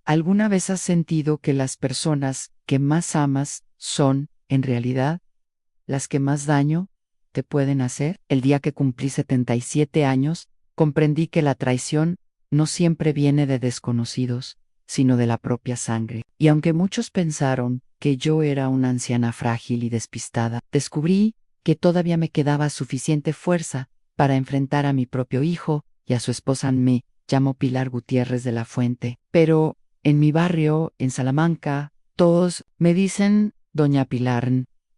¿Alguna vez has sentido que las personas que más amas son, en realidad, las que más daño te pueden hacer? El día que cumplí 77 años, comprendí que la traición no siempre viene de desconocidos, sino de la propia sangre. Y aunque muchos pensaron que yo era una anciana frágil y despistada, descubrí que todavía me quedaba suficiente fuerza para enfrentar a mi propio hijo y a su esposa. Me llamo Pilar Gutiérrez de la Fuente, pero en mi barrio, en Salamanca, todos me dicen Doña Pilar.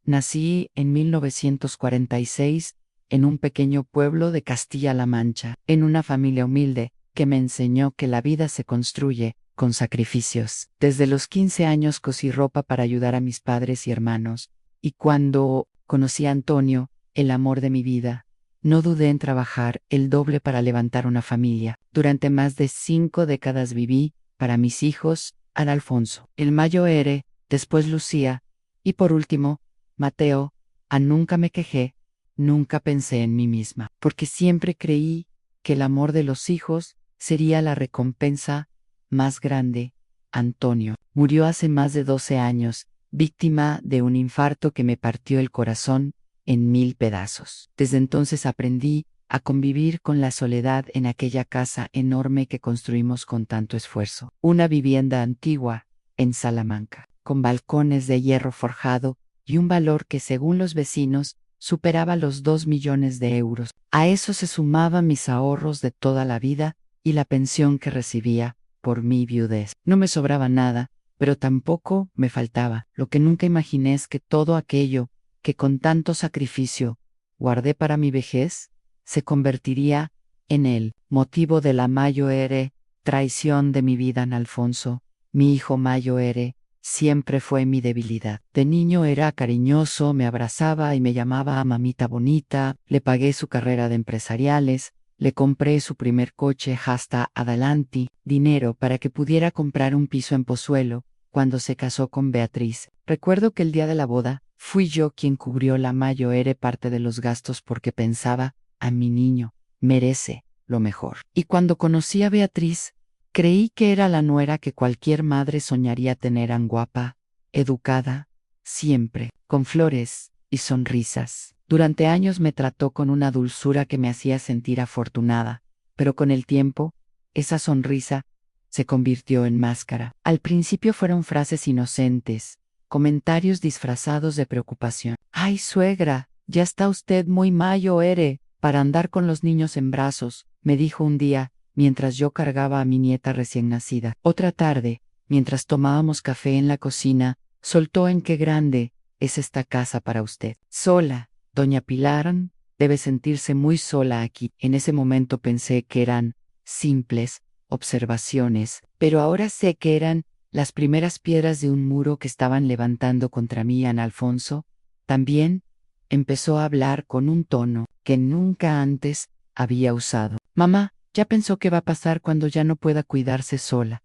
Nací en 1946 en un pequeño pueblo de Castilla-La Mancha, en una familia humilde que me enseñó que la vida se construye con sacrificios. Desde los 15 años cosí ropa para ayudar a mis padres y hermanos, y cuando conocí a Antonio, el amor de mi vida, no dudé en trabajar el doble para levantar una familia. Durante más de 5 décadas viví para mis hijos, Ana Alfonso, el Mayo Ere, después Lucía, y por último, Mateo. Nunca me quejé, nunca pensé en mí misma, porque siempre creí que el amor de los hijos sería la recompensa más grande. Antonio murió hace más de 12 años, víctima de un infarto que me partió el corazón en 1000 pedazos. Desde entonces aprendí a convivir con la soledad en aquella casa enorme que construimos con tanto esfuerzo. Una vivienda antigua en Salamanca, con balcones de hierro forjado y un valor que, según los vecinos, superaba los 2 millones de euros. A eso se sumaban mis ahorros de toda la vida y la pensión que recibía por mi viudez. No me sobraba nada, pero tampoco me faltaba. Lo que nunca imaginé es que todo aquello que con tanto sacrificio guardé para mi vejez se convertiría en el motivo de la Mayo Ere, traición de mi vida. En Alfonso, mi hijo Mayo Ere, siempre fue mi debilidad. De niño era cariñoso, me abrazaba y me llamaba a mamita bonita, le pagué su carrera de empresariales, le compré su primer coche hasta adelante, dinero para que pudiera comprar un piso en Pozuelo, cuando se casó con Beatriz. Recuerdo que el día de la boda, fui yo quien cubrió la Mayo Ere parte de los gastos porque pensaba, a mi niño, merece lo mejor. Y cuando conocí a Beatriz, creí que era la nuera que cualquier madre soñaría tener, tan guapa, educada, siempre, con flores y sonrisas. Durante años me trató con una dulzura que me hacía sentir afortunada, pero con el tiempo, esa sonrisa se convirtió en máscara. Al principio fueron frases inocentes, comentarios disfrazados de preocupación. «Ay, suegra, ya está usted muy Mayo Ere para andar con los niños en brazos», me dijo un día, mientras yo cargaba a mi nieta recién nacida. Otra tarde, mientras tomábamos café en la cocina, soltó: «En qué grande es esta casa para usted. Sola, doña Pilar, debe sentirse muy sola aquí». En ese momento pensé que eran simples observaciones, pero ahora sé que eran las primeras piedras de un muro que estaban levantando contra mí. Ana Alfonso también empezó a hablar con un tono que nunca antes había usado. «Mamá, ¿ya pensó qué va a pasar cuando ya no pueda cuidarse sola?».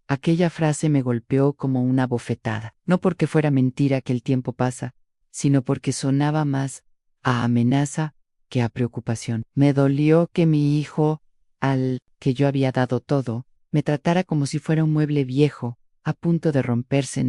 Aquella frase me golpeó como una bofetada, no porque fuera mentira que el tiempo pasa, sino porque sonaba más a amenaza que a preocupación. Me dolió que mi hijo, al que yo había dado todo, me tratara como si fuera un mueble viejo, a punto de romperse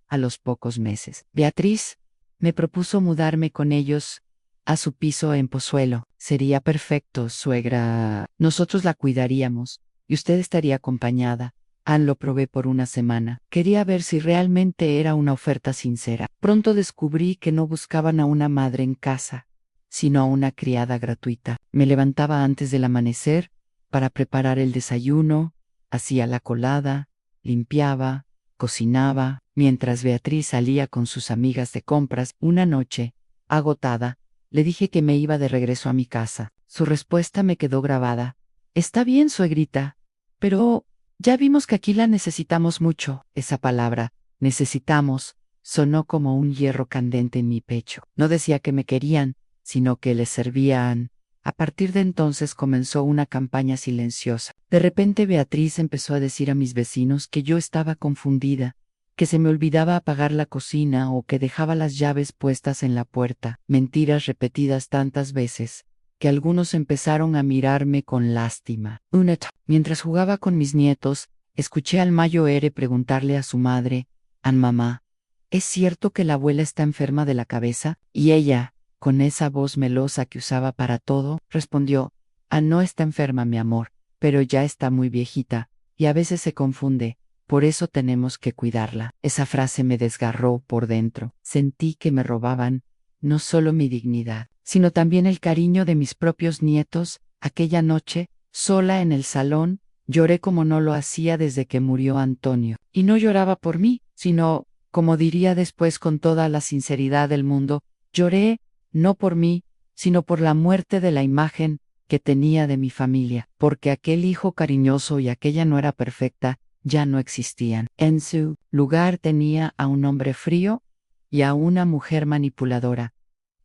a los pocos meses. Beatriz me propuso mudarme con ellos a su piso en Pozuelo. «Sería perfecto, suegra. Nosotros la cuidaríamos y usted estaría acompañada». Lo probé por una semana. Quería ver si realmente era una oferta sincera. Pronto descubrí que no buscaban a una madre en casa, sino a una criada gratuita. Me levantaba antes del amanecer para preparar el desayuno, hacía la colada, limpiaba, cocinaba, mientras Beatriz salía con sus amigas de compras. Una noche, agotada, le dije que me iba de regreso a mi casa. Su respuesta me quedó grabada: «Está bien, suegrita, pero ya vimos que aquí la necesitamos mucho». Esa palabra, necesitamos, sonó como un hierro candente en mi pecho. No decía que me querían, sino que les servían. A partir de entonces comenzó una campaña silenciosa. De repente Beatriz empezó a decir a mis vecinos que yo estaba confundida, que se me olvidaba apagar la cocina o que dejaba las llaves puestas en la puerta. Mentiras repetidas tantas veces que algunos empezaron a mirarme con lástima. Mientras jugaba con mis nietos, Escuché al Mayo Ere preguntarle a su madre, «An mamá, ¿es cierto que la abuela está enferma de la cabeza?» Y ella, con esa voz melosa que usaba para todo, respondió, no está enferma, mi amor, pero ya está muy viejita, y a veces se confunde, por eso tenemos que cuidarla». Esa frase me desgarró por dentro. Sentí que me robaban no solo mi dignidad, sino también el cariño de mis propios nietos. Aquella noche, sola en el salón, lloré como no lo hacía desde que murió Antonio. Y no lloraba por mí, sino, como diría después con toda la sinceridad del mundo, lloré, no por mí, sino por la muerte de la imagen que tenía de mi familia, porque aquel hijo cariñoso y aquella nuera perfecta ya no existían. En su lugar tenía a un hombre frío y a una mujer manipuladora.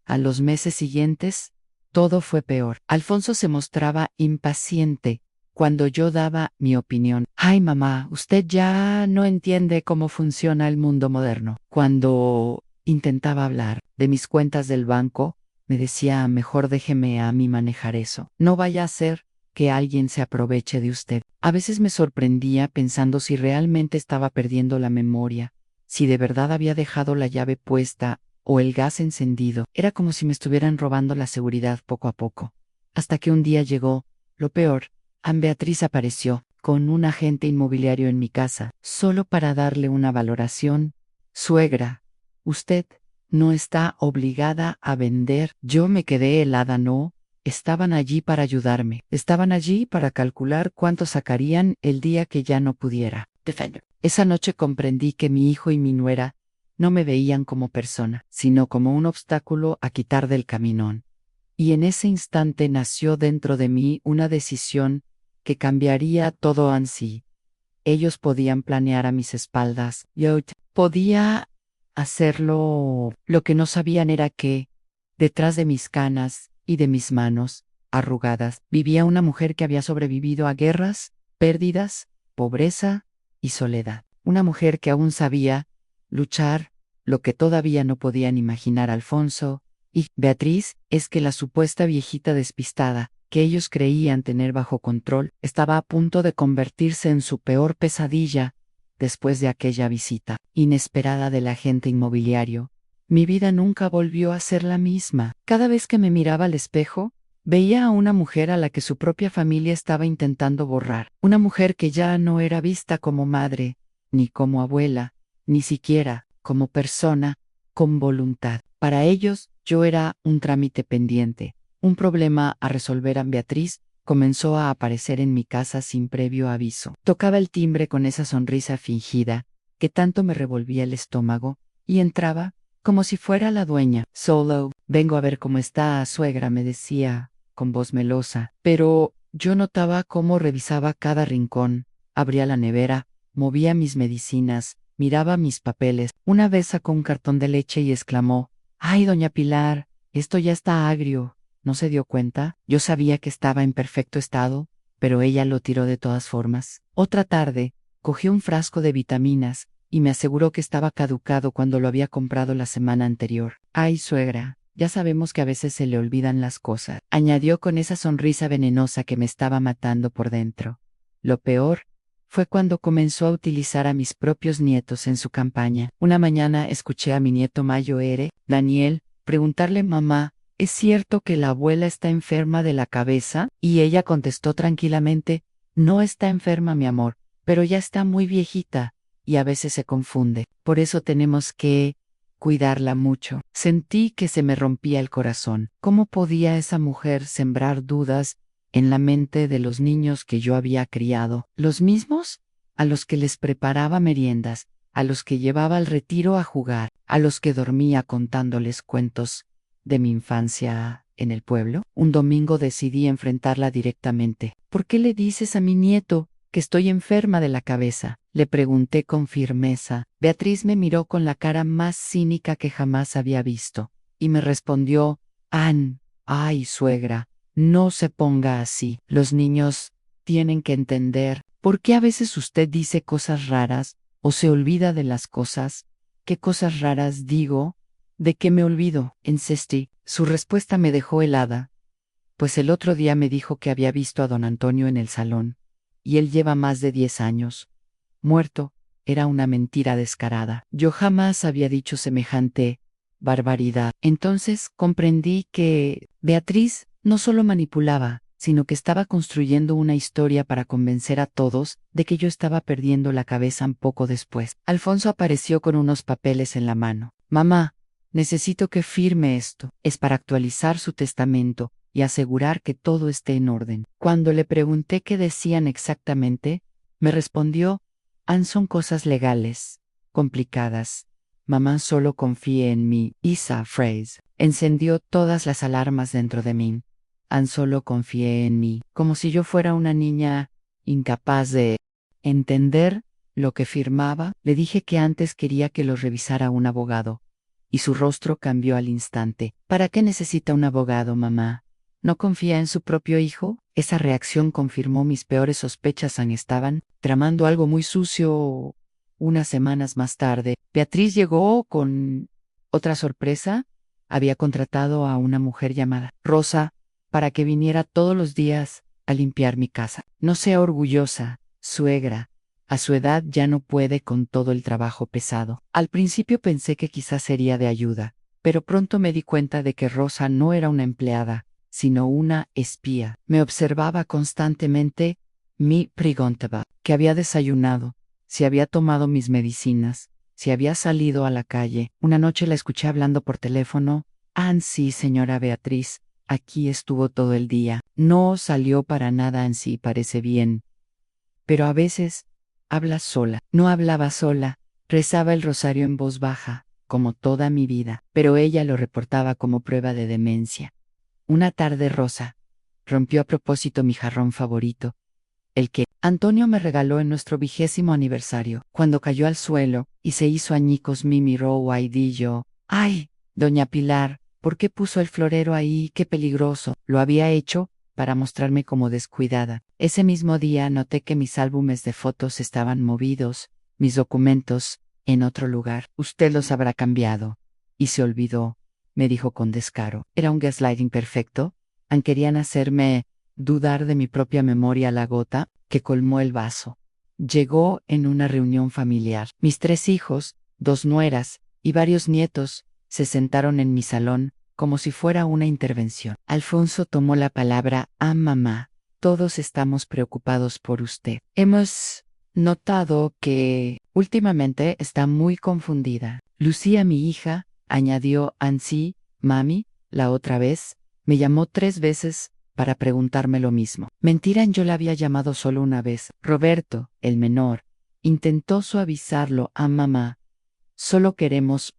A los meses siguientes, todo fue peor. Alfonso se mostraba impaciente cuando yo daba mi opinión. «Ay, mamá, usted ya no entiende cómo funciona el mundo moderno». Cuando intentaba hablar de mis cuentas del banco, me decía, «Mejor déjeme a mí manejar eso. No vaya a ser que alguien se aproveche de usted». A veces me sorprendía pensando si realmente estaba perdiendo la memoria, si de verdad había dejado la llave puesta o el gas encendido. Era como si me estuvieran robando la seguridad poco a poco. Hasta que un día llegó lo peor. Ann Beatriz apareció con un agente inmobiliario en mi casa, solo para darle una valoración. «Suegra, usted no está obligada a vender». Yo me quedé helada. No, estaban allí para ayudarme. Estaban allí para calcular cuánto sacarían el día que ya no pudiera. Defender. Esa noche comprendí que mi hijo y mi nuera no me veían como persona, sino como un obstáculo a quitar del caminón. Y en ese instante nació dentro de mí una decisión que cambiaría todo ansí. Ellos podían planear a mis espaldas. Yo podía hacerlo. Lo que no sabían era que, detrás de mis canas y de mis manos arrugadas, vivía una mujer que había sobrevivido a guerras, pérdidas, pobreza y soledad. Una mujer que aún sabía luchar lo que todavía no podían imaginar Alfonso y Beatriz. Es que la supuesta viejita despistada, que ellos creían tener bajo control, estaba a punto de convertirse en su peor pesadilla después de aquella visita inesperada del agente inmobiliario. Mi vida nunca volvió a ser la misma. Cada vez que me miraba al espejo, veía a una mujer a la que su propia familia estaba intentando borrar. Una mujer que ya no era vista como madre, ni como abuela, ni siquiera como persona con voluntad. Para ellos, yo era un trámite pendiente. Un problema a resolver. Ann Beatriz comenzó a aparecer en mi casa sin previo aviso. Tocaba el timbre con esa sonrisa fingida que tanto me revolvía el estómago, y entraba como si fuera la dueña. «Solo, vengo a ver cómo está, suegra», me decía, con voz melosa. Pero yo notaba cómo revisaba cada rincón, abría la nevera, movía mis medicinas, miraba mis papeles. Una vez sacó un cartón de leche y exclamó, «Ay, doña Pilar, esto ya está agrio». ¿No se dio cuenta? Yo sabía que estaba en perfecto estado, pero ella lo tiró de todas formas. Otra tarde, cogió un frasco de vitaminas y me aseguró que estaba caducado cuando lo había comprado la semana anterior. «Ay, suegra, ya sabemos que a veces se le olvidan las cosas», añadió con esa sonrisa venenosa que me estaba matando por dentro. Lo peor fue cuando comenzó a utilizar a mis propios nietos en su campaña. Una mañana escuché a mi nieto Mayo Ere, Daniel, preguntarle, «Mamá, ¿es cierto que la abuela está enferma de la cabeza?». Y ella contestó tranquilamente, «No está enferma, mi amor, pero ya está muy viejita y a veces se confunde. Por eso tenemos que cuidarla mucho». Sentí que se me rompía el corazón. ¿Cómo podía esa mujer sembrar dudas en la mente de los niños que yo había criado? Los mismos a los que les preparaba meriendas, a los que llevaba al retiro a jugar, a los que dormía contándoles cuentos de mi infancia en el pueblo. Un domingo decidí enfrentarla directamente. «¿Por qué le dices a mi nieto que estoy enferma de la cabeza?», le pregunté con firmeza. Beatriz me miró con la cara más cínica que jamás había visto, y me respondió, «Ann, ay, suegra, no se ponga así. Los niños tienen que entender por qué a veces usted dice cosas raras o se olvida de las cosas». «¿Qué cosas raras digo? ¿De qué me olvido?», insistí. Su respuesta me dejó helada, pues el otro día me dijo que había visto a don Antonio en el salón, y él lleva más de 10 años muerto, era una mentira descarada. Yo jamás había dicho semejante barbaridad. Entonces comprendí que Beatriz no solo manipulaba, sino que estaba construyendo una historia para convencer a todos de que yo estaba perdiendo la cabeza un poco después. Alfonso apareció con unos papeles en la mano. Mamá, necesito que firme esto. Es para actualizar su testamento y asegurar que todo esté en orden. Cuando le pregunté qué decían exactamente, me respondió, son cosas legales, complicadas. Mamá, solo confíe en mí. Esa frase encendió todas las alarmas dentro de mí. Solo confié en mí, como si yo fuera una niña incapaz de entender lo que firmaba. Le dije que antes quería que lo revisara un abogado, y su rostro cambió al instante. ¿Para qué necesita un abogado, mamá? ¿No confía en su propio hijo? Esa reacción confirmó mis peores sospechas. Estaban tramando algo muy sucio. Unas semanas más tarde, Beatriz llegó con otra sorpresa. Había contratado a una mujer llamada Rosa para que viniera todos los días a limpiar mi casa. No sea orgullosa, suegra. A su edad ya no puede con todo el trabajo pesado. Al principio pensé que quizás sería de ayuda, pero pronto me di cuenta de que Rosa no era una empleada, sino una espía. Me observaba constantemente. Me preguntaba qué había desayunado, si había tomado mis medicinas, si había salido a la calle. Una noche la escuché hablando por teléfono. Sí, señora Beatriz, aquí estuvo todo el día. No salió para nada. Sí, parece bien. Pero a veces habla sola. No hablaba sola, rezaba el rosario en voz baja, como toda mi vida, pero ella lo reportaba como prueba de demencia. Una tarde Rosa rompió a propósito mi jarrón favorito, el que Antonio me regaló en nuestro 20º aniversario. Cuando cayó al suelo y se hizo añicos, me miró y yo, ¡ay, doña Pilar! ¿Por qué puso el florero ahí? ¡Qué peligroso! Lo había hecho para mostrarme como descuidada. Ese mismo día noté que mis álbumes de fotos estaban movidos, mis documentos en otro lugar. Usted los habrá cambiado. Y se olvidó, me dijo con descaro. Era un gaslighting perfecto. Querían hacerme dudar de mi propia memoria. La gota que colmó el vaso llegó en una reunión familiar. Mis 3 hijos, 2 nueras y varios nietos se sentaron en mi salón como si fuera una intervención. Alfonso tomó la palabra. Mamá, todos estamos preocupados por usted. Hemos notado que últimamente está muy confundida. Lucía, mi hija, añadió Ansí, mami, la otra vez, me llamó 3 veces para preguntarme lo mismo. Mentira, yo la había llamado solo una vez. Roberto, el menor, intentó suavizarlo. Mamá, solo queremos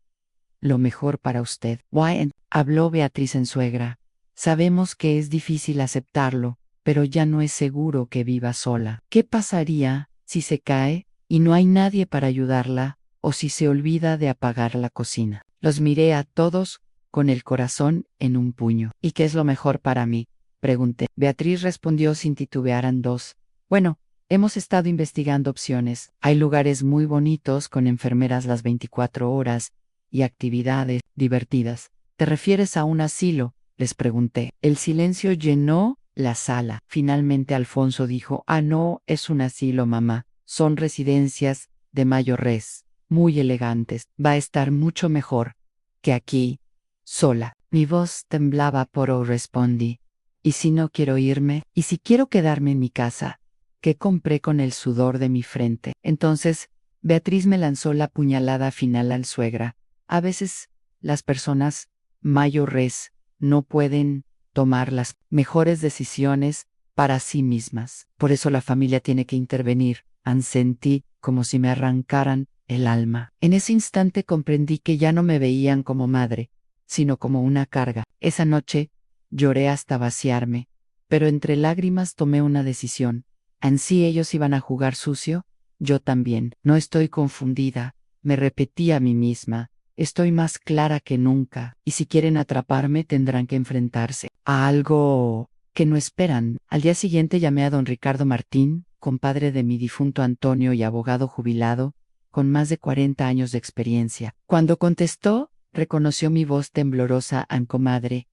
lo mejor para usted. Wyatt, habló Beatriz en suegra. Sabemos que es difícil aceptarlo, pero ya no es seguro que viva sola. ¿Qué pasaría si se cae y no hay nadie para ayudarla, o si se olvida de apagar la cocina? Los miré a todos con el corazón en un puño. ¿Y qué es lo mejor para mí?, pregunté. Beatriz respondió sin titubear. Dos. Bueno, hemos estado investigando opciones. Hay lugares muy bonitos con enfermeras las 24 horas y actividades divertidas. ¿Te refieres a un asilo?, les pregunté. El silencio llenó la sala. Finalmente Alfonso dijo: no, es un asilo, mamá. Son residencias de mayores, muy elegantes. Va a estar mucho mejor que aquí, sola. Mi voz temblaba, pero respondí: ¿y si no quiero irme? ¿Y si quiero quedarme en mi casa, que compré con el sudor de mi frente? Entonces, Beatriz me lanzó la puñalada final al suegra. A veces, las personas mayores no pueden tomar las mejores decisiones para sí mismas. Por eso la familia tiene que intervenir. Sentí como si me arrancaran el alma. En ese instante comprendí que ya no me veían como madre, sino como una carga. Esa noche lloré hasta vaciarme, pero entre lágrimas tomé una decisión. Ansí ellos iban a jugar sucio, yo también. No estoy confundida, me repetí a mí misma. Estoy más clara que nunca, y si quieren atraparme tendrán que enfrentarse a algo que no esperan. Al día siguiente llamé a don Ricardo Martín, compadre de mi difunto Antonio y abogado jubilado, con más de 40 años de experiencia. Cuando contestó, reconoció mi voz temblorosa. Comadre,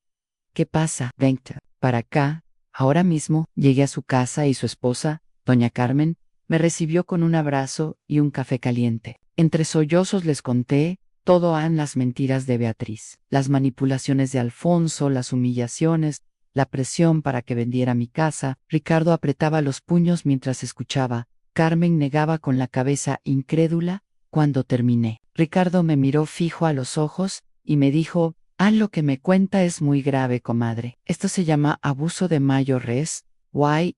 ¿qué pasa? Vente para acá, ahora mismo. Llegué a su casa y su esposa, doña Carmen, Me recibió con un abrazo y un café caliente. Entre sollozos les conté todas las mentiras de Beatriz, las manipulaciones de Alfonso, las humillaciones, la presión para que vendiera mi casa. Ricardo apretaba los puños mientras escuchaba. Carmen negaba con la cabeza incrédula. Cuando terminé, Ricardo me miró fijo a los ojos y me dijo: lo que me cuenta es muy grave, comadre. Esto se llama abuso de mayor res,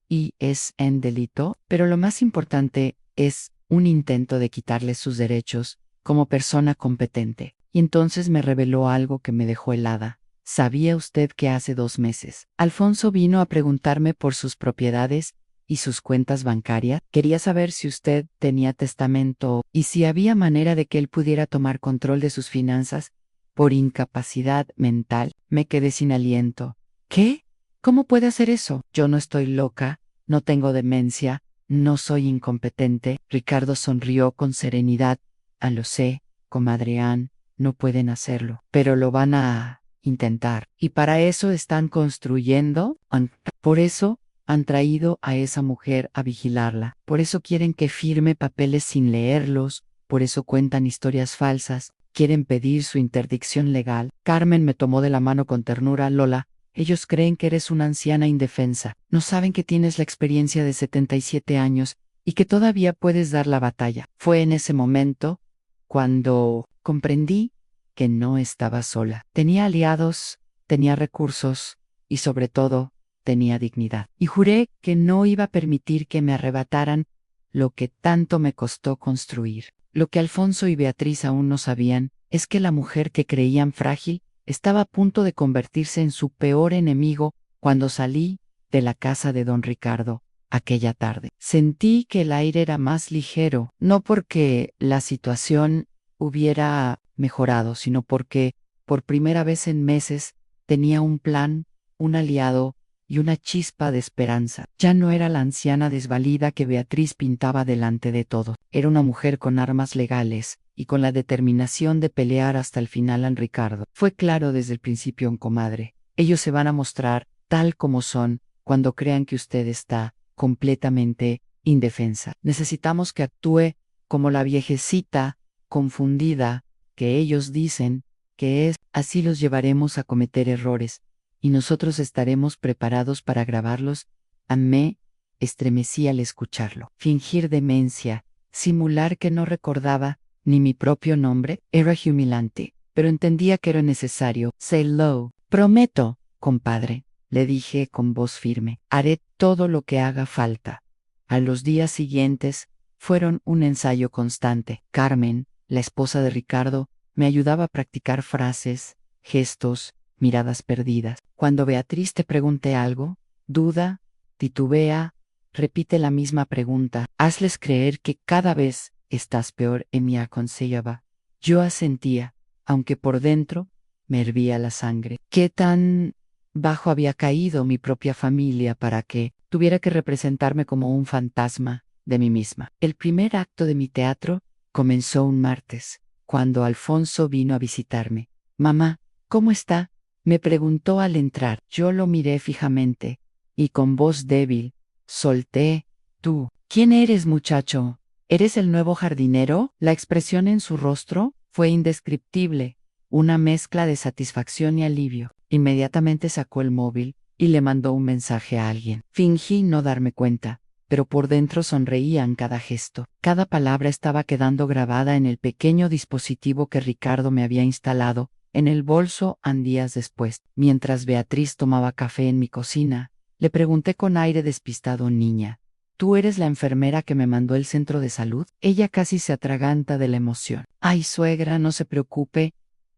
y es en delito, pero lo más importante es un intento de quitarle sus derechos como persona competente. Y entonces me reveló algo que me dejó helada. ¿Sabía usted que hace 2 meses Alfonso vino a preguntarme por sus propiedades y sus cuentas bancarias? Quería saber si usted tenía testamento y si había manera de que él pudiera tomar control de sus finanzas. Por incapacidad mental, me quedé sin aliento. ¿Qué? ¿Cómo puede hacer eso? Yo no estoy loca, no tengo demencia, no soy incompetente. Ricardo sonrió con serenidad. Lo sé, comadre Ann, no pueden hacerlo, pero lo van a intentar. Y para eso están construyendo. Por eso han traído a esa mujer a vigilarla. Por eso quieren que firme papeles sin leerlos. Por eso cuentan historias falsas. Quieren pedir su interdicción legal. Carmen me tomó de la mano con ternura. Lola, ellos creen que eres una anciana indefensa. No saben que tienes la experiencia de 77 años y que todavía puedes dar la batalla. Fue en ese momento cuando comprendí que no estaba sola. Tenía aliados, tenía recursos y sobre todo tenía dignidad. Y juré que no iba a permitir que me arrebataran lo que tanto me costó construir. Lo que Alfonso y Beatriz aún no sabían es que la mujer que creían frágil estaba a punto de convertirse en su peor enemigo. Cuando salí de la casa de don Ricardo aquella tarde, sentí que el aire era más ligero, no porque la situación hubiera mejorado, sino porque, por primera vez en meses, tenía un plan, un aliado y una chispa de esperanza. Ya no era la anciana desvalida que Beatriz pintaba delante de todo. Era una mujer con armas legales y con la determinación de pelear hasta el final. En Ricardo fue claro desde el principio, comadre. Ellos se van a mostrar tal como son cuando crean que usted está completamente indefensa. Necesitamos que actúe como la viejecita confundida que ellos dicen que es. Así los llevaremos a cometer errores y nosotros estaremos preparados para grabarlos. Me estremecí al escucharlo. Fingir demencia, simular que no recordaba ni mi propio nombre, era humillante, pero entendía que era necesario. Say low. Prometo, compadre, le dije con voz firme, haré todo lo que haga falta. A los días siguientes fueron un ensayo constante. Carmen, la esposa de Ricardo, me ayudaba a practicar frases, gestos, miradas perdidas. Cuando Beatriz te pregunte algo, duda, titubea, repite la misma pregunta. Hazles creer que cada vez estás peor. Me aconsejaba. Yo asentía, aunque por dentro me hervía la sangre. ¿Qué tan bajo había caído mi propia familia para que tuviera que representarme como un fantasma de mí misma? El primer acto de mi teatro comenzó un martes, cuando Alfonso vino a visitarme. Mamá, ¿cómo está?, me preguntó al entrar. Yo lo miré fijamente, y con voz débil, solté: ¿Tú? ¿Quién eres, muchacho? ¿Eres el nuevo jardinero? La expresión en su rostro fue indescriptible, una mezcla de satisfacción y alivio. Inmediatamente sacó el móvil y le mandó un mensaje a alguien. Fingí no darme cuenta, pero por dentro sonreía en cada gesto. Cada palabra estaba quedando grabada en el pequeño dispositivo que Ricardo me había instalado en el bolso. Días después, mientras Beatriz tomaba café en mi cocina, le pregunté con aire despistado: niña, ¿tú eres la enfermera que me mandó el centro de salud? Ella casi se atraganta de la emoción. Ay, suegra, no se preocupe,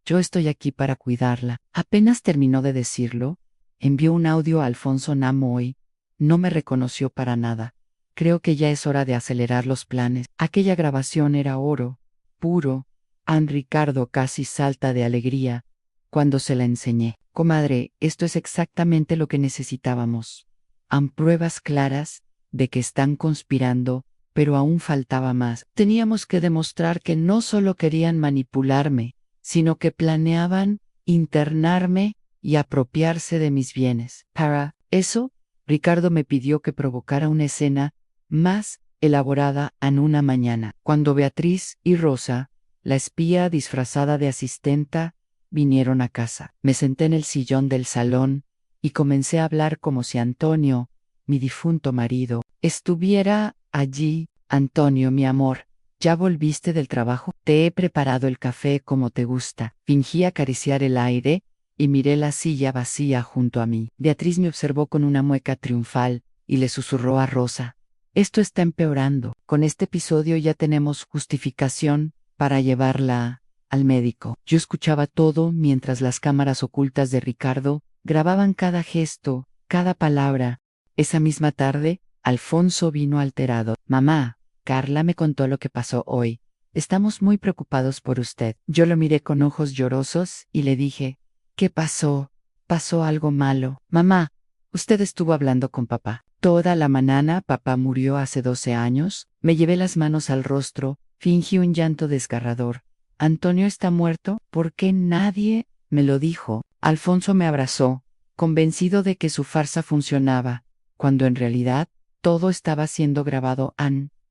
yo estoy aquí para cuidarla. Apenas terminó de decirlo, envió un audio a Alfonso Namoy. No me reconoció para nada. Creo que ya es hora de acelerar los planes. Aquella grabación era oro puro. Ricardo casi salta de alegría cuando se la enseñé. Comadre, esto es exactamente lo que necesitábamos. Han pruebas claras de que están conspirando, pero aún faltaba más. Teníamos que demostrar que no solo querían manipularme, sino que planeaban internarme y apropiarse de mis bienes. Para eso, Ricardo me pidió que provocara una escena más elaborada en una mañana, cuando Beatriz y Rosa, la espía disfrazada de asistenta, vinieron a casa. Me senté en el sillón del salón y comencé a hablar como si Antonio, mi difunto marido, estuviera allí. Antonio, mi amor, ¿ya volviste del trabajo? Te he preparado el café como te gusta. Fingí acariciar el aire y miré la silla vacía junto a mí. Beatriz me observó con una mueca triunfal y le susurró a Rosa: esto está empeorando. Con este episodio ya tenemos justificación para llevarla al médico. Yo escuchaba todo mientras las cámaras ocultas de Ricardo grababan cada gesto, cada palabra. Esa misma tarde, Alfonso vino alterado. Mamá, Carla me contó lo que pasó hoy. Estamos muy preocupados por usted. Yo lo miré con ojos llorosos y le dije: ¿qué pasó? ¿Pasó algo malo? Mamá, usted estuvo hablando con papá. Toda la mañana papá murió hace 12 años. Me llevé las manos al rostro, fingí un llanto desgarrador. ¿Antonio está muerto? ¿Por qué nadie me lo dijo? Alfonso me abrazó, convencido de que su farsa funcionaba, cuando en realidad todo estaba siendo grabado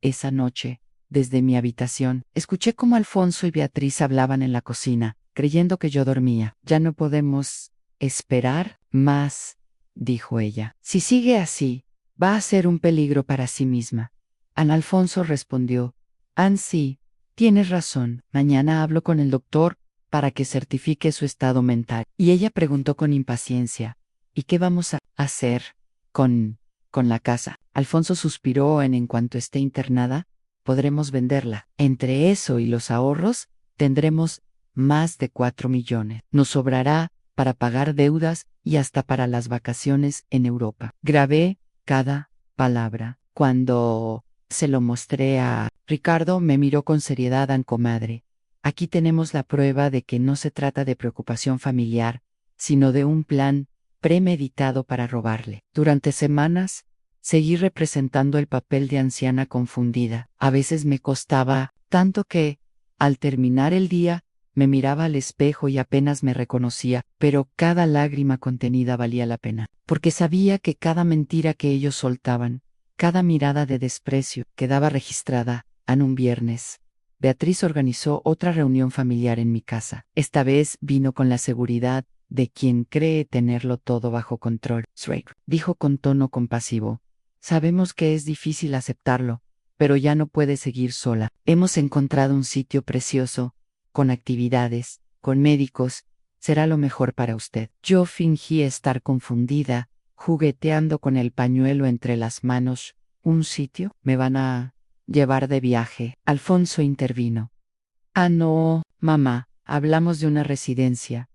esa noche, desde mi habitación. Escuché cómo Alfonso y Beatriz hablaban en la cocina, creyendo que yo dormía. Ya no podemos esperar más, dijo ella. Si sigue así, va a ser un peligro para sí misma. Alfonso respondió: sí, tienes razón. Mañana hablo con el doctor para que certifique su estado mental. Y ella preguntó con impaciencia: ¿y qué vamos a hacer con la casa? Alfonso suspiró: en cuanto esté internada, podremos venderla. Entre eso y los ahorros, tendremos más de 4 millones. Nos sobrará para pagar deudas y hasta para las vacaciones en Europa. Grabé cada palabra. Cuando se lo mostré a Ricardo, me miró con seriedad: comadre, aquí tenemos la prueba de que no se trata de preocupación familiar, sino de un plan premeditado para robarle. Durante semanas, seguí representando el papel de anciana confundida. A veces me costaba tanto que, al terminar el día, me miraba al espejo y apenas me reconocía, pero cada lágrima contenida valía la pena, porque sabía que cada mentira que ellos soltaban, cada mirada de desprecio, quedaba registrada. Un viernes, Beatriz organizó otra reunión familiar en mi casa. Esta vez vino con la seguridad de quien cree tenerlo todo bajo control. Shrek dijo con tono compasivo: sabemos que es difícil aceptarlo, pero ya no puede seguir sola. Hemos encontrado un sitio precioso, con actividades, con médicos. Será lo mejor para usted. Yo fingí estar confundida, jugueteando con el pañuelo entre las manos. ¿Un sitio? ¿Me van a llevar de viaje? Alfonso intervino. No, mamá, hablamos de una residencia.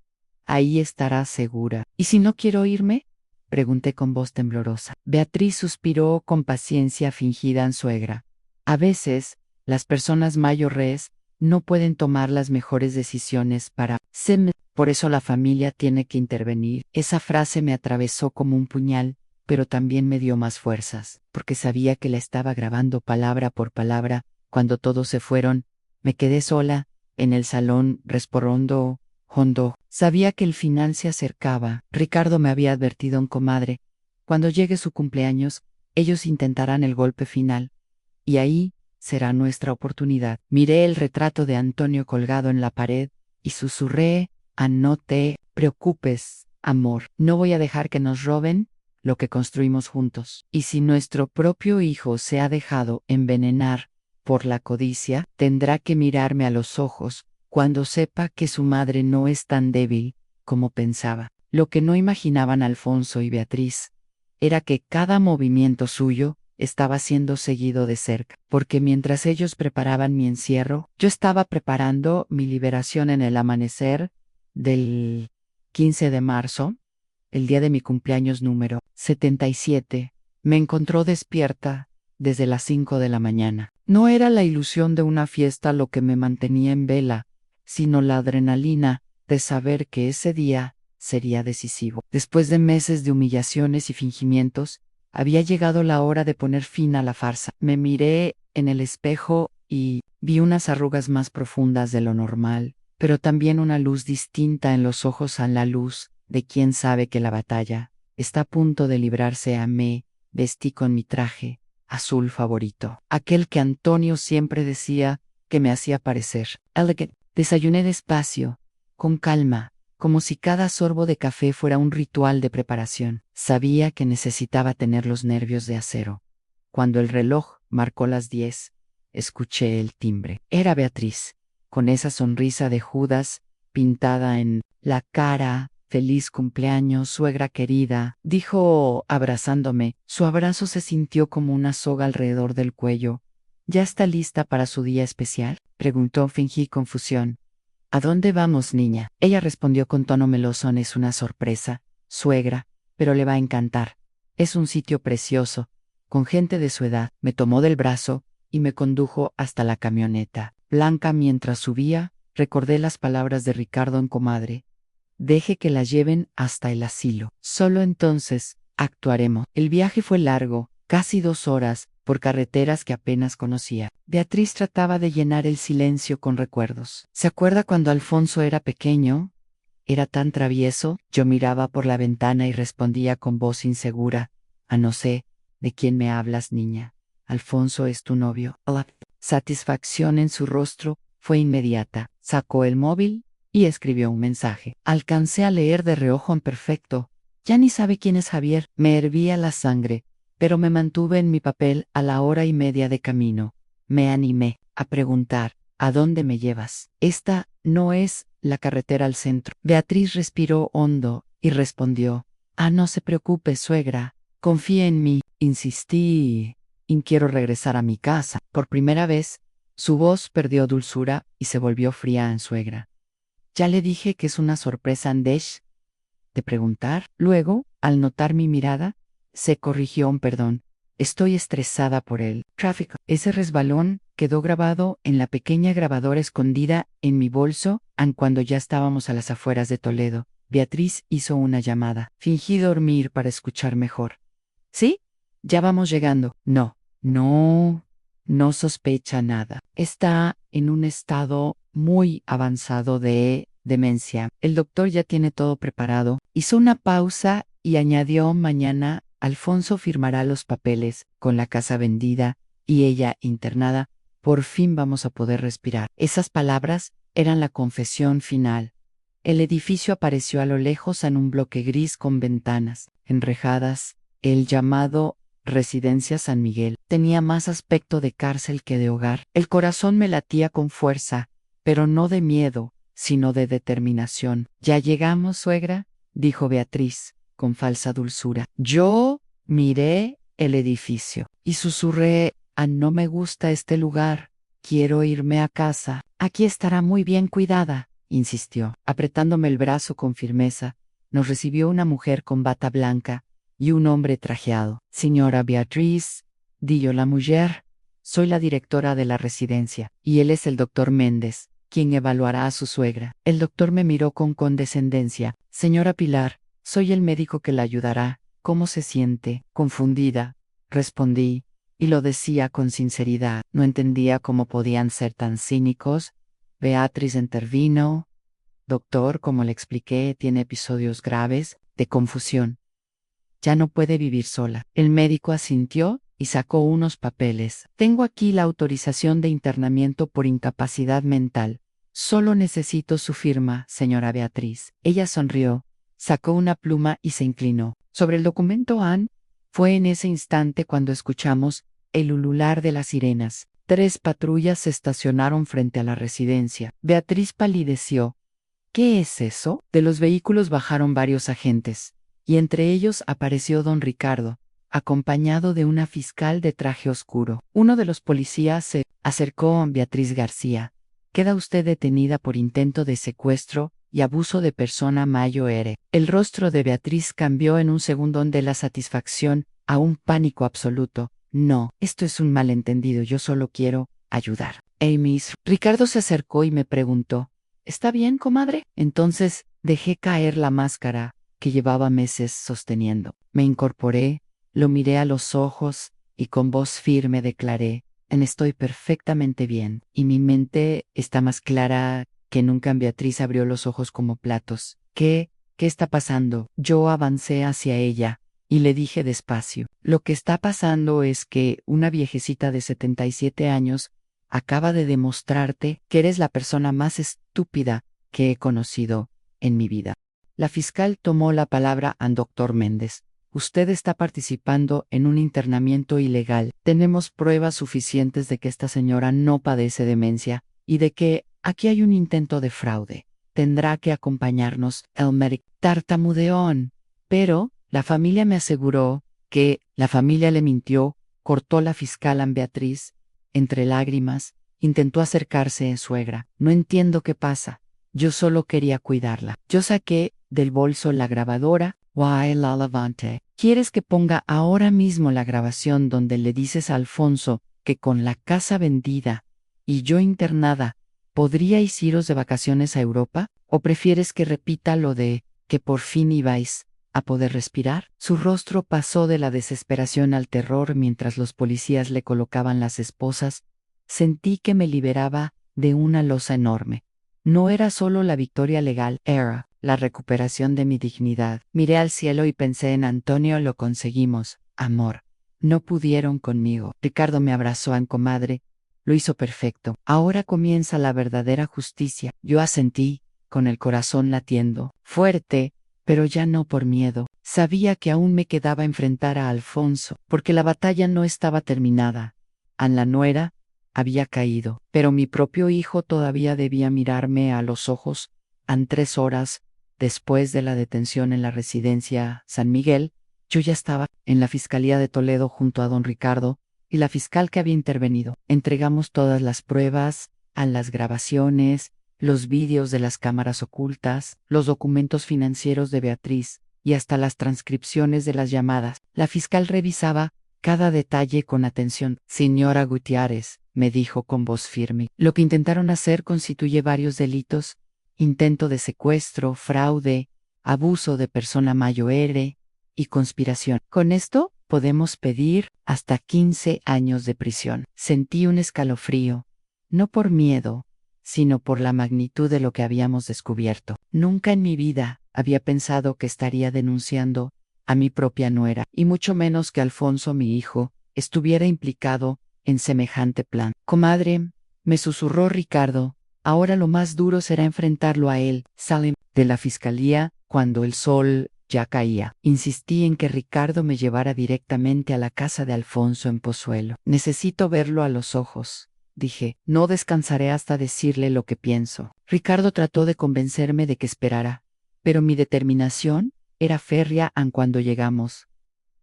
Ahí estará segura. ¿Y si no quiero irme?, pregunté con voz temblorosa. Beatriz suspiró con paciencia fingida en suegra. A veces, las personas mayores no pueden tomar las mejores decisiones para se. Por eso la familia tiene que intervenir. Esa frase me atravesó como un puñal, pero también me dio más fuerzas, porque sabía que la estaba grabando palabra por palabra. Cuando todos se fueron, me quedé sola, en el salón, respirando hondo. Sabía que el final se acercaba. Ricardo me había advertido: comadre, cuando llegue su cumpleaños, ellos intentarán el golpe final. Y ahí será nuestra oportunidad. Miré el retrato de Antonio colgado en la pared y susurré: no te preocupes, amor. No voy a dejar que nos roben lo que construimos juntos. Y si nuestro propio hijo se ha dejado envenenar por la codicia, tendrá que mirarme a los ojos cuando sepa que su madre no es tan débil como pensaba. Lo que no imaginaban Alfonso y Beatriz era que cada movimiento suyo estaba siendo seguido de cerca, porque mientras ellos preparaban mi encierro, yo estaba preparando mi liberación. En el amanecer del 15 de marzo, el día de mi cumpleaños número 77, me encontró despierta desde las 5 de la mañana. No era la ilusión de una fiesta lo que me mantenía en vela, sino la adrenalina de saber que ese día sería decisivo. Después de meses de humillaciones y fingimientos, había llegado la hora de poner fin a la farsa. Me miré en el espejo y vi unas arrugas más profundas de lo normal, pero también una luz distinta en los ojos, a la luz de quien sabe que la batalla está a punto de librarse. Me vestí con mi traje, azul favorito, aquel que Antonio siempre decía que me hacía parecer elegant. Desayuné despacio, con calma, como si cada sorbo de café fuera un ritual de preparación. Sabía que necesitaba tener los nervios de acero. Cuando el reloj marcó las 10, escuché el timbre. Era Beatriz, con esa sonrisa de Judas pintada en la cara. «Feliz cumpleaños, suegra querida», dijo abrazándome. Su abrazo se sintió como una soga alrededor del cuello. «¿Ya está lista para su día especial?», preguntó. Fingí confusión. «¿A dónde vamos, niña?». Ella respondió con tono meloso. «Es una sorpresa, suegra, pero le va a encantar. Es un sitio precioso, con gente de su edad». Me tomó del brazo y me condujo hasta la camioneta blanca. Mientras subía, recordé las palabras de Ricardo en Comadre. «Deje que la lleven hasta el asilo. Solo entonces actuaremos». El viaje fue largo, casi 2 horas, por carreteras que apenas conocía. Beatriz trataba de llenar el silencio con recuerdos. «¿Se acuerda cuando Alfonso era pequeño? Era tan travieso». Yo miraba por la ventana y respondía con voz insegura. «No sé de quién me hablas, niña. Alfonso es tu novio». La satisfacción en su rostro fue inmediata. Sacó el móvil y escribió un mensaje. Alcancé a leer de reojo en perfecto. «Ya ni sabe quién es Javier». Me hervía la sangre, pero me mantuve en mi papel. A la hora y media de camino, me animé a preguntar: «¿A dónde me llevas? Esta no es la carretera al centro». Beatriz respiró hondo y respondió: «No se preocupe, suegra. Confíe en mí». Insistí: «Y quiero regresar a mi casa». Por primera vez, su voz perdió dulzura y se volvió fría en suegra. «Ya le dije que es una sorpresa antes de preguntar». Luego, al notar mi mirada, se corrigió. «Perdón, estoy estresada por el tráfico». Ese resbalón quedó grabado en la pequeña grabadora escondida en mi bolso. Cuando ya estábamos a las afueras de Toledo, Beatriz hizo una llamada. Fingí dormir para escuchar mejor. «¿Sí? Ya vamos llegando». No sospecha nada. Está en un estado muy avanzado de demencia. El doctor ya tiene todo preparado». Hizo una pausa y añadió: «Mañana Alfonso firmará los papeles con la casa vendida y ella internada. Por fin vamos a poder respirar». Esas palabras eran la confesión final. El edificio apareció a lo lejos en un bloque gris con ventanas enrejadas. El llamado Residencia San Miguel tenía más aspecto de cárcel que de hogar. El corazón me latía con fuerza, pero no de miedo, sino de determinación. «Ya llegamos, suegra», dijo Beatriz, con falsa dulzura. Yo miré el edificio y susurré: «No me gusta este lugar. Quiero irme a casa». «Aquí estará muy bien cuidada», insistió, apretándome el brazo con firmeza. Nos recibió una mujer con bata blanca y un hombre trajeado. «Señora Beatriz», dijo la mujer, «soy la directora de la residencia, y él es el doctor Méndez, quien evaluará a su suegra». El doctor me miró con condescendencia. «Señora Pilar, soy el médico que la ayudará. ¿Cómo se siente?». «Confundida», respondí, y lo decía con sinceridad. No entendía cómo podían ser tan cínicos. Beatriz intervino: «Doctor, como le expliqué, tiene episodios graves de confusión. Ya no puede vivir sola». El médico asintió y sacó unos papeles. «Tengo aquí la autorización de internamiento por incapacidad mental. Solo necesito su firma, señora Beatriz». Ella sonrió, sacó una pluma y se inclinó sobre el documento. Fue en ese instante cuando escuchamos el ulular de las sirenas. 3 patrullas se estacionaron frente a la residencia. Beatriz palideció. «¿Qué es eso?». De los vehículos bajaron varios agentes, y entre ellos apareció don Ricardo, acompañado de una fiscal de traje oscuro. Uno de los policías se acercó a Beatriz García. «Queda usted detenida por intento de secuestro y abuso de persona mayor». El rostro de Beatriz cambió en un segundo de la satisfacción a un pánico absoluto. «No, esto es un malentendido. Yo solo quiero ayudar». «Miss». Ricardo se acercó y me preguntó: «¿Está bien, comadre?». Entonces dejé caer la máscara que llevaba meses sosteniendo. Me incorporé, lo miré a los ojos y con voz firme declaré: «Estoy perfectamente bien, y mi mente está más clara que nunca». Beatriz abrió los ojos como platos. ¿Qué está pasando?». Yo avancé hacia ella, y le dije despacio: lo que está pasando es que una viejecita de 77 años acaba de demostrarte que eres la persona más estúpida que he conocido en mi vida. La fiscal tomó la palabra a Dr. Méndez. Usted está participando en un internamiento ilegal. Tenemos pruebas suficientes de que esta señora no padece demencia y de que aquí hay un intento de fraude. Tendrá que acompañarnos el médico. Tartamudeón. Pero la familia me aseguró que la familia le mintió, cortó la fiscal Ann Beatriz. Entre lágrimas, intentó acercarse a suegra. No entiendo qué pasa. Yo solo quería cuidarla. Yo saqué del bolso la grabadora. Why la levante. ¿Quieres que ponga ahora mismo la grabación donde le dices a Alfonso que con la casa vendida y yo internada, ¿podríais iros de vacaciones a Europa? ¿O prefieres que repita lo de que por fin ibais a poder respirar? Su rostro pasó de la desesperación al terror mientras los policías le colocaban las esposas. Sentí que me liberaba de una losa enorme. No era solo la victoria legal, era la recuperación de mi dignidad. Miré al cielo y pensé en Antonio. Lo conseguimos, amor. No pudieron conmigo. Ricardo me abrazó en comadre. Lo hizo perfecto. Ahora comienza la verdadera justicia. Yo asentí, con el corazón latiendo fuerte, pero ya no por miedo. Sabía que aún me quedaba enfrentar a Alfonso, porque la batalla no estaba terminada. An la nuera había caído, pero mi propio hijo todavía debía mirarme a los ojos. An 3 horas después de la detención en la residencia San Miguel, yo ya estaba en la Fiscalía de Toledo junto a don Ricardo y la fiscal que había intervenido. Entregamos todas las pruebas, a las grabaciones, los vídeos de las cámaras ocultas, los documentos financieros de Beatriz y hasta las transcripciones de las llamadas. La fiscal revisaba cada detalle con atención. Señora Gutiérrez, me dijo con voz firme, lo que intentaron hacer constituye varios delitos: intento de secuestro, fraude, abuso de persona mayor y conspiración. Con esto podemos pedir hasta 15 años de prisión. Sentí un escalofrío, no por miedo, sino por la magnitud de lo que habíamos descubierto. Nunca en mi vida había pensado que estaría denunciando a mi propia nuera, y mucho menos que Alfonso, mi hijo, estuviera implicado en semejante plan. Comadre, me susurró Ricardo, ahora lo más duro será enfrentarlo a él. Salí de la fiscalía cuando el sol ya caía. Insistí en que Ricardo me llevara directamente a la casa de Alfonso en Pozuelo. Necesito verlo a los ojos, dije. No descansaré hasta decirle lo que pienso. Ricardo trató de convencerme de que esperara, pero mi determinación era férrea. Cuando llegamos,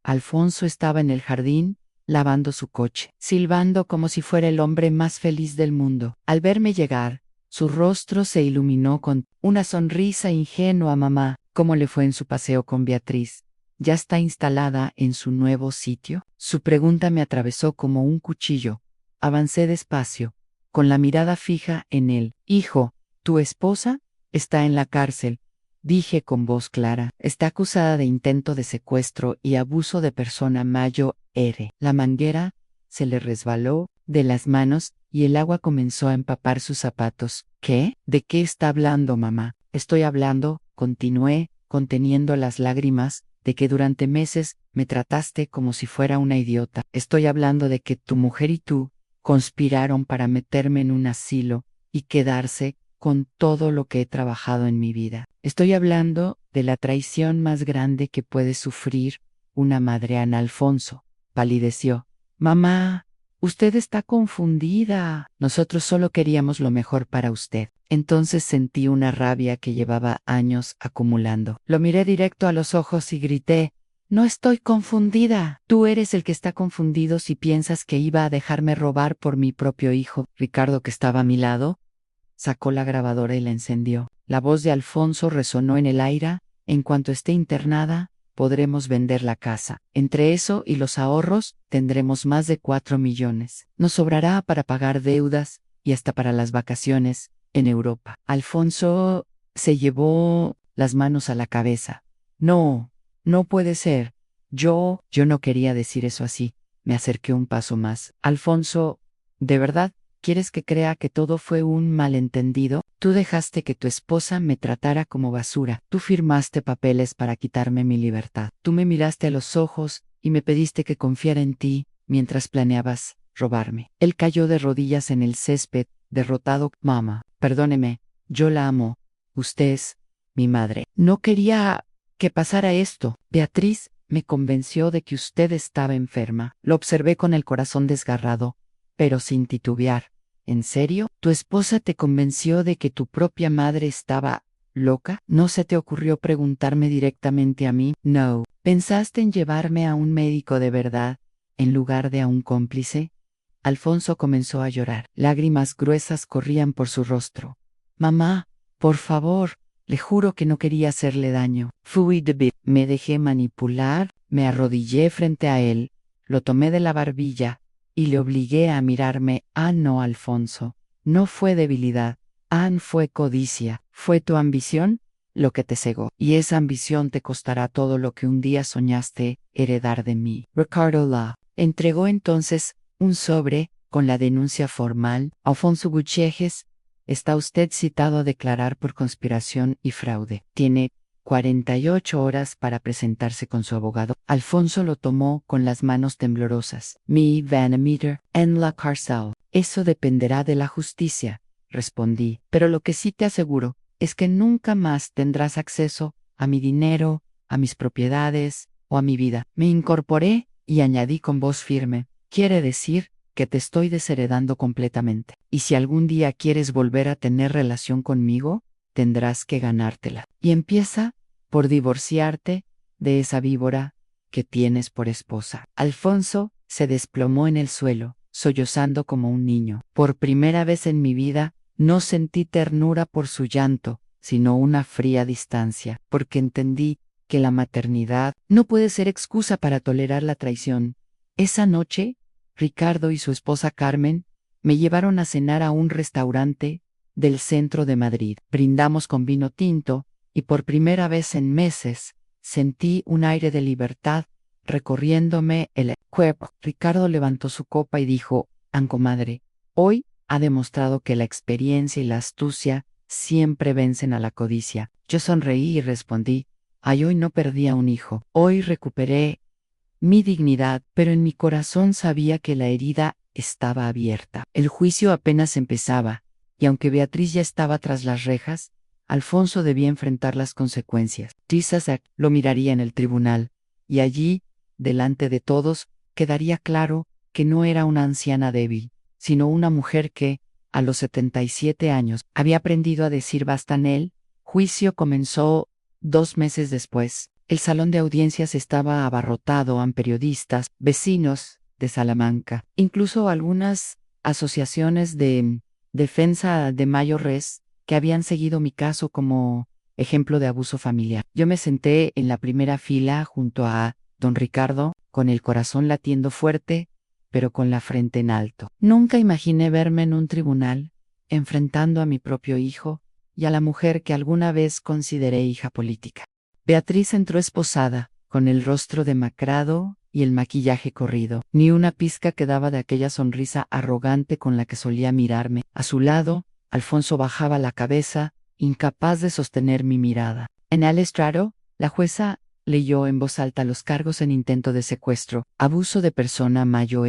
Alfonso estaba en el jardín, lavando su coche, silbando como si fuera el hombre más feliz del mundo. Al verme llegar, su rostro se iluminó con una sonrisa ingenua. Mamá, ¿cómo le fue en su paseo con Beatriz? ¿Ya está instalada en su nuevo sitio? Su pregunta me atravesó como un cuchillo. Avancé despacio, con la mirada fija en él. Hijo, ¿tu esposa? Está en la cárcel, dije con voz clara. Está acusada de intento de secuestro y abuso de persona mayor. La manguera se le resbaló de las manos y el agua comenzó a empapar sus zapatos. ¿Qué? ¿De qué está hablando, mamá? Estoy hablando, continué, conteniendo las lágrimas, de que durante meses me trataste como si fuera una idiota. Estoy hablando de que tu mujer y tú conspiraron para meterme en un asilo y quedarse con todo lo que he trabajado en mi vida. Estoy hablando de la traición más grande que puede sufrir una madre. Ana Alfonso palideció. Mamá, usted está confundida. Nosotros solo queríamos lo mejor para usted. Entonces sentí una rabia que llevaba años acumulando. Lo miré directo a los ojos y grité: no estoy confundida. Tú eres el que está confundido si piensas que iba a dejarme robar por mi propio hijo. Ricardo, que estaba a mi lado, sacó la grabadora y la encendió. La voz de Alfonso resonó en el aire: en cuanto esté internada, podremos vender la casa. Entre eso y los ahorros, tendremos más de 4 millones. Nos sobrará para pagar deudas y hasta para las vacaciones en Europa. Alfonso se llevó las manos a la cabeza. No, no puede ser. Yo no quería decir eso así. Me acerqué un paso más. Alfonso, ¿de verdad quieres que crea que todo fue un malentendido? Tú dejaste que tu esposa me tratara como basura. Tú firmaste papeles para quitarme mi libertad. Tú me miraste a los ojos y me pediste que confiara en ti mientras planeabas robarme. Él cayó de rodillas en el césped, derrotado. Mamá, perdóneme, yo la amo. Usted es mi madre. No quería que pasara esto. Beatriz me convenció de que usted estaba enferma. Lo observé con el corazón desgarrado, pero sin titubear. ¿En serio? ¿Tu esposa te convenció de que tu propia madre estaba loca? ¿No se te ocurrió preguntarme directamente a mí? No. ¿Pensaste en llevarme a un médico de verdad, en lugar de a un cómplice? Alfonso comenzó a llorar. Lágrimas gruesas corrían por su rostro. Mamá, por favor, le juro que no quería hacerle daño. Fui débil. Me dejé manipular, me arrodillé frente a él, lo tomé de la barbilla y le obligué a mirarme. Ah, no, Alfonso. No fue debilidad. Fue codicia. ¿Fue tu ambición lo que te cegó? Y esa ambición te costará todo lo que un día soñaste heredar de mí. Ricardo la entregó entonces un sobre con la denuncia formal. Alfonso Gutiérrez, está usted citado a declarar por conspiración y fraude. Tiene 48 horas para presentarse con su abogado. Alfonso lo tomó con las manos temblorosas. Mi vanameter en la cárcel. Eso dependerá de la justicia, respondí. Pero lo que sí te aseguro es que nunca más tendrás acceso a mi dinero, a mis propiedades o a mi vida. Me incorporé y añadí con voz firme. Quiere decir que te estoy desheredando completamente. Y si algún día quieres volver a tener relación conmigo, tendrás que ganártela. Y empieza por divorciarte de esa víbora que tienes por esposa. Alfonso se desplomó en el suelo, sollozando como un niño. Por primera vez en mi vida, no sentí ternura por su llanto, sino una fría distancia, porque entendí que la maternidad no puede ser excusa para tolerar la traición. Esa noche, Ricardo y su esposa Carmen me llevaron a cenar a un restaurante del centro de Madrid. Brindamos con vino tinto y por primera vez en meses sentí un aire de libertad recorriéndome el cuerpo. Ricardo levantó su copa y dijo: comadre, hoy ha demostrado que la experiencia y la astucia siempre vencen a la codicia. Yo sonreí y respondí: hoy no perdí a un hijo. Hoy recuperé mi dignidad, pero en mi corazón sabía que la herida estaba abierta. El juicio apenas empezaba, y aunque Beatriz ya estaba tras las rejas, Alfonso debía enfrentar las consecuencias. Tisasak lo miraría en el tribunal, y allí, delante de todos, quedaría claro que no era una anciana débil, sino una mujer que, a los 77 años, había aprendido a decir basta. En el juicio comenzó 2 meses después. El salón de audiencias estaba abarrotado a periodistas, vecinos de Salamanca, incluso algunas asociaciones de defensa de mayores que habían seguido mi caso como ejemplo de abuso familiar. Yo me senté en la primera fila junto a don Ricardo, con el corazón latiendo fuerte, pero con la frente en alto. Nunca imaginé verme en un tribunal, enfrentando a mi propio hijo y a la mujer que alguna vez consideré hija política. Beatriz entró esposada, con el rostro demacrado y el maquillaje corrido. Ni una pizca quedaba de aquella sonrisa arrogante con la que solía mirarme. A su lado, Alfonso bajaba la cabeza, incapaz de sostener mi mirada. En el estrado, la jueza leyó en voz alta los cargos en intento de secuestro, abuso de persona mayor,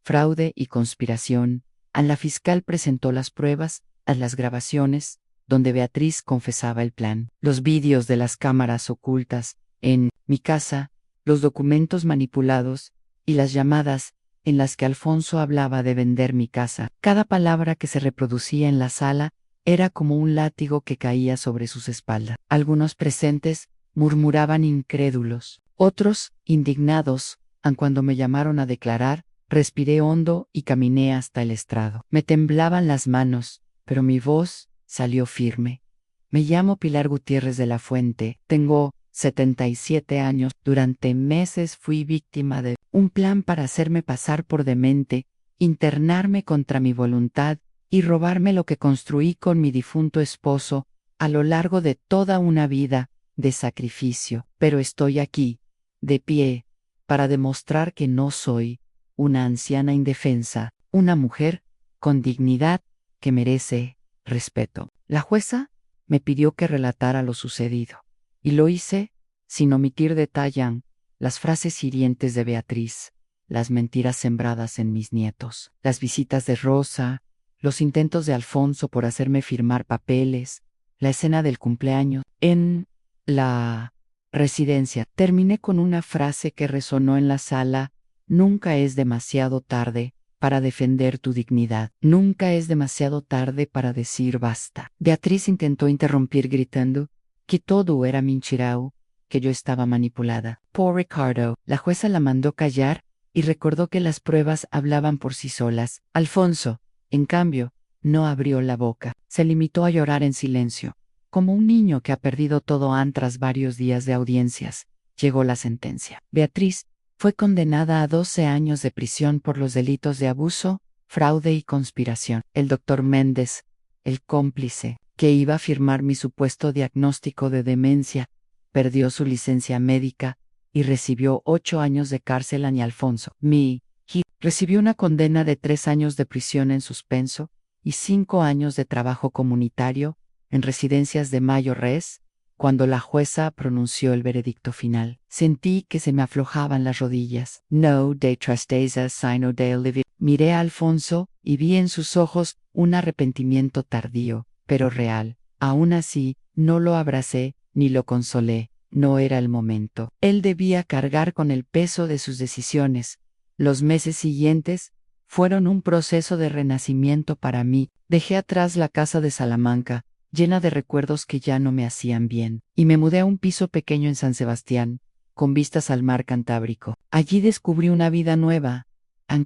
fraude y conspiración. La fiscal presentó las pruebas, las grabaciones, donde Beatriz confesaba el plan, los vídeos de las cámaras ocultas en mi casa, los documentos manipulados y las llamadas en las que Alfonso hablaba de vender mi casa. Cada palabra que se reproducía en la sala era como un látigo que caía sobre sus espaldas. Algunos presentes murmuraban incrédulos, otros indignados. Cuando me llamaron a declarar, respiré hondo y caminé hasta el estrado. Me temblaban las manos, pero mi voz salió firme. Me llamo Pilar Gutiérrez de la Fuente, tengo 77 años. Durante meses fui víctima de un plan para hacerme pasar por demente, internarme contra mi voluntad y robarme lo que construí con mi difunto esposo a lo largo de toda una vida de sacrificio. Pero estoy aquí, de pie, para demostrar que no soy una anciana indefensa, una mujer con dignidad que merece respeto. La jueza me pidió que relatara lo sucedido, y lo hice sin omitir detallan las frases hirientes de Beatriz, las mentiras sembradas en mis nietos, las visitas de Rosa, los intentos de Alfonso por hacerme firmar papeles, la escena del cumpleaños. En la residencia terminé con una frase que resonó en la sala: nunca es demasiado tarde para defender tu dignidad. Nunca es demasiado tarde para decir basta. Beatriz intentó interrumpir gritando que todo era minchirao, que yo estaba manipulada. Por Ricardo, la jueza la mandó callar y recordó que las pruebas hablaban por sí solas. Alfonso, en cambio, no abrió la boca. Se limitó a llorar en silencio, como un niño que ha perdido todo tras varios días de audiencias. Llegó la sentencia. Beatriz fue condenada a 12 años de prisión por los delitos de abuso, fraude y conspiración. El doctor Méndez, el cómplice, que iba a firmar mi supuesto diagnóstico de demencia, perdió su licencia médica y recibió 8 años de cárcel. Y Alfonso, mi hijo, recibió una condena de 3 años de prisión en suspenso y 5 años de trabajo comunitario en residencias de Mayo Res. Cuando la jueza pronunció el veredicto final, sentí que se me aflojaban las rodillas. No de tristeza, sino de alivio. Miré a Alfonso y vi en sus ojos un arrepentimiento tardío, pero real. Aún así, no lo abracé ni lo consolé. No era el momento. Él debía cargar con el peso de sus decisiones. Los meses siguientes fueron un proceso de renacimiento para mí. Dejé atrás la casa de Salamanca, llena de recuerdos que ya no me hacían bien, y me mudé a un piso pequeño en San Sebastián, con vistas al mar Cantábrico. Allí descubrí una vida nueva,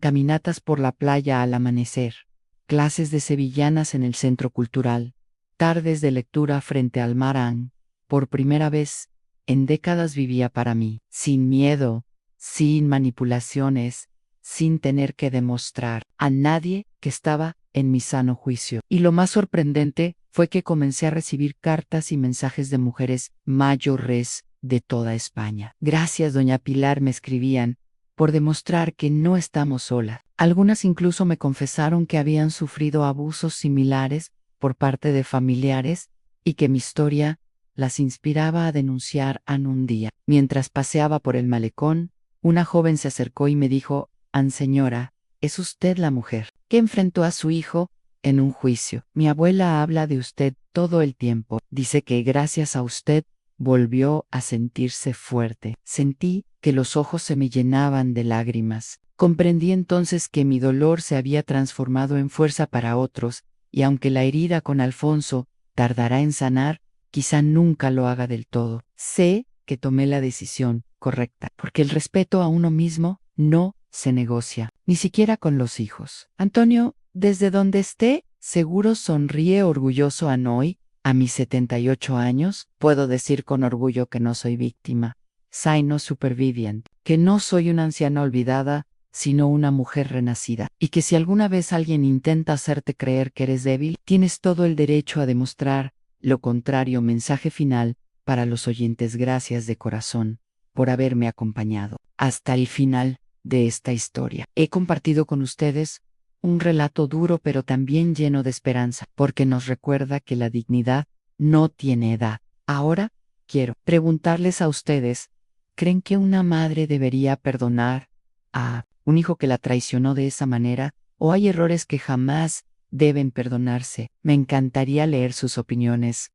caminatas por la playa al amanecer, clases de sevillanas en el centro cultural, tardes de lectura frente al mar. Por primera vez en décadas vivía para mí, sin miedo, sin manipulaciones, sin tener que demostrar a nadie que estaba en mi sano juicio. Y lo más sorprendente fue que comencé a recibir cartas y mensajes de mujeres mayores de toda España. Gracias, doña Pilar, me escribían, por demostrar que no estamos solas. Algunas incluso me confesaron que habían sufrido abusos similares por parte de familiares y que mi historia las inspiraba a denunciar. Un día, mientras paseaba por el malecón, una joven se acercó y me dijo: señora, es usted la mujer que enfrentó a su hijo en un juicio. Mi abuela habla de usted todo el tiempo. Dice que gracias a usted volvió a sentirse fuerte. Sentí que los ojos se me llenaban de lágrimas. Comprendí entonces que mi dolor se había transformado en fuerza para otros, y aunque la herida con Alfonso tardará en sanar, quizá nunca lo haga del todo. Sé que tomé la decisión correcta, porque el respeto a uno mismo no se negocia, ni siquiera con los hijos. Antonio, desde donde esté, seguro sonríe orgulloso hoy, a mis 78 años, puedo decir con orgullo que no soy víctima, sino superviviente, que no soy una anciana olvidada, sino una mujer renacida, y que si alguna vez alguien intenta hacerte creer que eres débil, tienes todo el derecho a demostrar lo contrario. Mensaje final para los oyentes: gracias de corazón por haberme acompañado hasta el final de esta historia. He compartido con ustedes un relato duro pero también lleno de esperanza, porque nos recuerda que la dignidad no tiene edad. Ahora, quiero preguntarles a ustedes, ¿creen que una madre debería perdonar a un hijo que la traicionó de esa manera? ¿O hay errores que jamás deben perdonarse? Me encantaría leer sus opiniones.